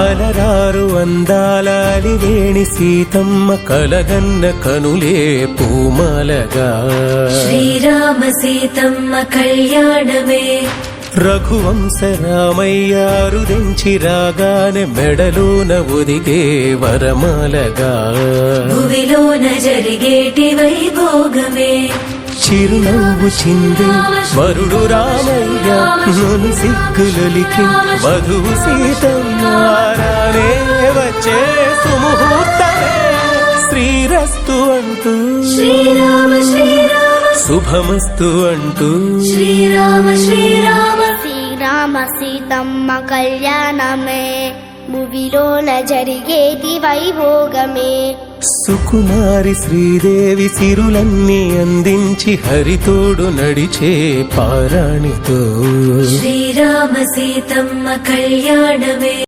అలరారు అందాల అలివేణి సీతమ్మ కలగన్న కనులే పూమాలగా శ్రీరామ సీతమ్మ కళ్యాణమే రఘువంశ రామయ్య రుదించి రాగానే మెడలోన ఒదిగే వరమాలగా భువిలోన జరిగేటి వైభోగమే చిరునవ్వు చింది వరుడు రామయ్య నన్ను సిగ్గులొలికి వధువు సీతమ్మారానే వచ్చే సుముహూర్తమే శ్రీరస్తు అంటూ శ్రీరామ శ్రీరామ శుభమస్తు అంటూ శ్రీరామ శ్రీరామ శ్రీరామ సీతమ్మ కళ్యాణమే భువిలోన జరిగేటి వైభోగమే సుకుమారి శ్రీదేవి సిరులన్నీ అందించి హరితోడు నడిచే పారాణితో శ్రీరామ సీతమ్మ కళ్యాణమే